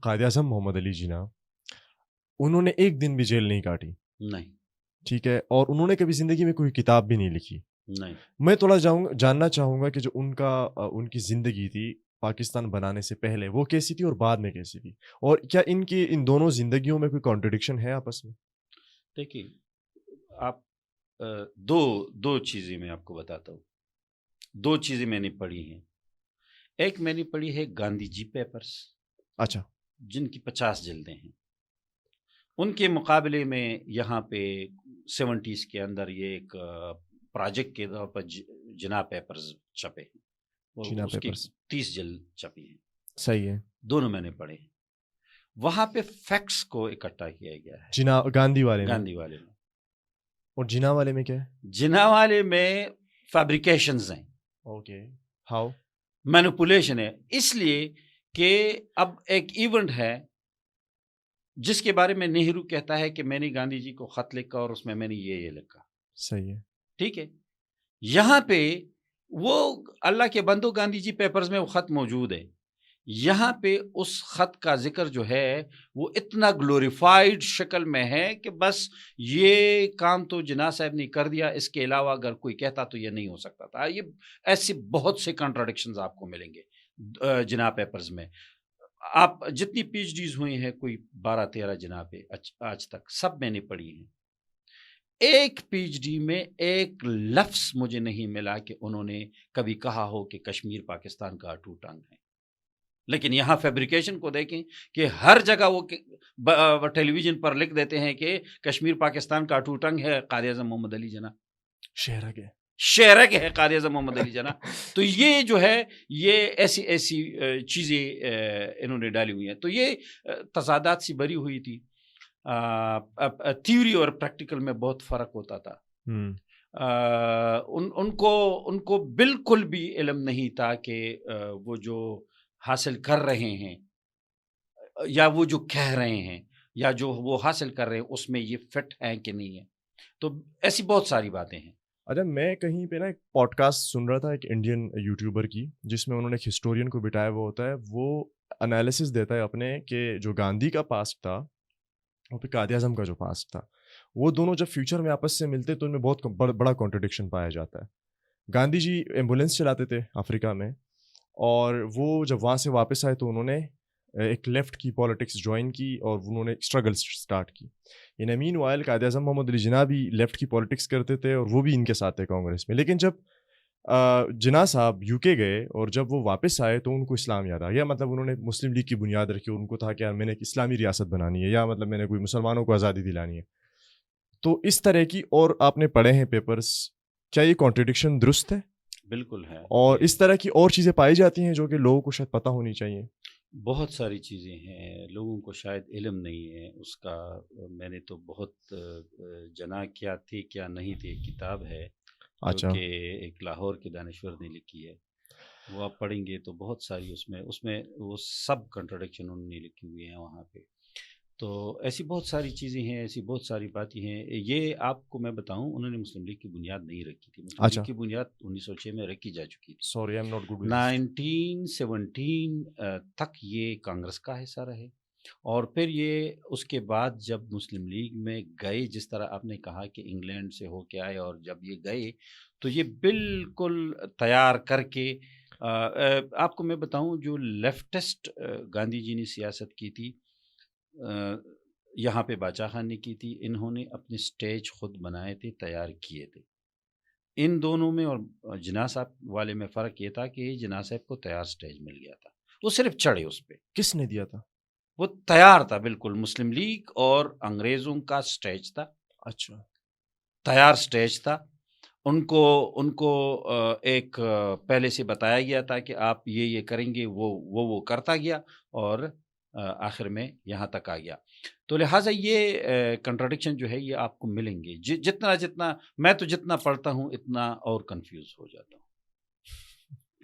قائد اعظم محمد علی جناح انہوں نے ایک دن بھی جیل نہیں کاٹی. نہیں ٹھیک ہے, اور انہوں نے کبھی زندگی میں کوئی کتاب بھی نہیں لکھی. نہیں. میں تھوڑا جاننا چاہوں گا کہ جو ان کی زندگی تھی پاکستان بنانے سے پہلے وہ کیسی تھی اور بعد میں کیسی تھی, اور کیا ان دونوں زندگیوں میں کوئی کانٹرڈکشن ہے آپس میں؟ دیکھیے آپ دو چیزیں میں آپ کو بتاتا ہوں. دو چیزیں میں نے پڑھی ہیں. ایک میں نے پڑھی ہے گاندھی جی پیپرز, اچھا, جن کی 50 جلدیں ہیں. ان کے مقابلے میں یہاں پہ 70s کے اندر یہ ایک پروجیکٹ کے طور پر جناح پیپرز چھپے ہیں, جناح اس کی پیپرز 30 جلد چھپی ہیں. صحیح ہے. دونوں میں نے پڑھے ہیں. وہاں پہ فیکٹس کو اکٹھا کیا گیا ہے جناح گاندھی والے میں, گاندھی والے میں. اور جناح والے میں کیا ہے؟ جناح والے میں فیبریکیشنز ہیں. Okay, how? مینوپولیشن ہے, اس لیے کہ اب ایک ایونٹ ہے جس کے بارے میں نہرو کہتا ہے کہ میں نے گاندھی جی کو خط لکھا اور اس میں نے یہ لکھا. صحیح ہے. ٹھیک ہے, یہاں پہ وہ اللہ کے بندو گاندھی جی پیپرز میں وہ خط موجود ہے. یہاں پہ اس خط کا ذکر جو ہے وہ اتنا گلوریفائڈ شکل میں ہے کہ بس یہ کام تو جناح صاحب نے کر دیا, اس کے علاوہ اگر کوئی کہتا تو یہ نہیں ہو سکتا تھا. یہ ایسے بہت سے کنٹراڈکشنز آپ کو ملیں گے جناح پیپرز میں. آپ جتنی پی ایچ ڈیز ہوئی ہیں, کوئی 12-13 جناح پہ آج تک سب میں نے پڑھی ہیں. ایک پی ایچ ڈی میں ایک لفظ مجھے نہیں ملا کہ انہوں نے کبھی کہا ہو کہ کشمیر پاکستان کا اٹوٹ انگ ہے. لیکن یہاں فیبریکیشن کو دیکھیں کہ ہر جگہ وہ ٹیلی ویژن پر لکھ دیتے ہیں کہ کشمیر پاکستان کا اٹوٹ انگ ہے. قائد اعظم محمد علی جناح شہرک ہے قائد اعظم محمد علی جناح. تو یہ جو ہے یہ ایسی چیزیں انہوں نے ڈالی ہوئی ہیں. تو یہ تضادات سی بری ہوئی تھی. تھیوری اور پریکٹیکل میں بہت فرق ہوتا تھا. ان کو بالکل بھی علم نہیں تھا کہ وہ جو حاصل کر رہے ہیں یا وہ جو کہہ رہے ہیں یا جو وہ حاصل کر رہے ہیں اس میں یہ فٹ ہے کہ نہیں ہے. تو ایسی بہت ساری باتیں ہیں. اچھا, میں کہیں پہ نا ایک پوڈ کاسٹ سن رہا تھا ایک انڈین یوٹیوبر کی, جس میں انہوں نے ایک ہسٹورین کو بٹایا ہوا ہوتا ہے. وہ انالیسس دیتا ہے اپنے کہ جو گاندھی کا پاسٹ تھا اور پھر قائد اعظم کا جو پاسٹ تھا, وہ دونوں جب فیوچر میں آپس سے ملتے تو ان میں بہت بڑا کانٹرڈکشن پایا جاتا ہے. گاندھی جی ایمبولینس چلاتے تھے افریقہ میں, اور وہ جب وہاں سے واپس آئے تو انہوں نے ایک لیفٹ کی پالیٹکس جوائن کی اور انہوں نے اسٹرگل سٹارٹ کی. ان مین وائل قائد اعظم محمد علی جناح بھی لیفٹ کی پالیٹکس کرتے تھے اور وہ بھی ان کے ساتھ تھے کانگریس میں. لیکن جب جناح صاحب یو کے گئے اور جب وہ واپس آئے تو ان کو اسلام یاد آ گیا. مطلب انہوں نے مسلم لیگ کی بنیاد رکھی, ان کو تھا کہ یار میں نے ایک اسلامی ریاست بنانی ہے, یا مطلب میں نے کوئی مسلمانوں کو آزادی دلانی ہے. تو اس طرح کی, اور آپ نے پڑھے ہیں پیپرز, کیا یہ کانٹرڈکشن درست ہے؟ بالکل ہے. اور اس طرح کی اور چیزیں پائی جاتی ہیں جو کہ لوگوں کو شاید پتہ ہونی چاہیے. بہت ساری چیزیں ہیں, لوگوں کو شاید علم نہیں ہے اس کا. میں نے تو بہت جناح کیا تھے کیا نہیں تھے کتاب ہے جو کہ ایک لاہور کے دانشور نے لکھی ہے. وہ آپ پڑھیں گے تو بہت ساری اس میں وہ سب کنٹراڈکشن انہوں نے لکھی ہوئی ہیں وہاں پہ. تو ایسی بہت ساری چیزیں ہیں, ایسی بہت ساری باتیں ہیں. یہ آپ کو میں بتاؤں, انہوں نے مسلم لیگ کی بنیاد نہیں رکھی تھی. مسلم لیگ کی بنیاد 1906 میں رکھی جا چکی تھی. Sorry I am not good. 1917 تک یہ کانگریس کا حصہ رہے, اور پھر یہ اس کے بعد جب مسلم لیگ میں گئے, جس طرح آپ نے کہا کہ انگلینڈ سے ہو کے آئے, اور جب یہ گئے تو یہ بالکل تیار کر کے آپ کو میں بتاؤں جو لیفٹسٹ گاندھی جی نے سیاست کی تھی یہاں پہ باچا خان نے کی تھی. انہوں نے اپنے سٹیج خود بنائے تھے, تیار کیے تھے. ان دونوں میں اور جناح صاحب والے میں فرق یہ تھا کہ جناح صاحب کو تیار سٹیج مل گیا تھا, وہ صرف چڑھے اس پہ. کس نے دیا تھا؟ وہ تیار تھا بالکل. مسلم لیگ اور انگریزوں کا سٹیج تھا. اچھا, تیار سٹیج تھا. ان کو ایک پہلے سے بتایا گیا تھا کہ آپ یہ کریں گے, وہ کرتا گیا اور آخر میں یہاں تک آ گیا. تو لہٰذا یہ کنٹراڈکشن جو ہے یہ آپ کو ملیں گے. جتنا میں تو جتنا پڑھتا ہوں اتنا اور کنفیوز ہو جاتا ہوں.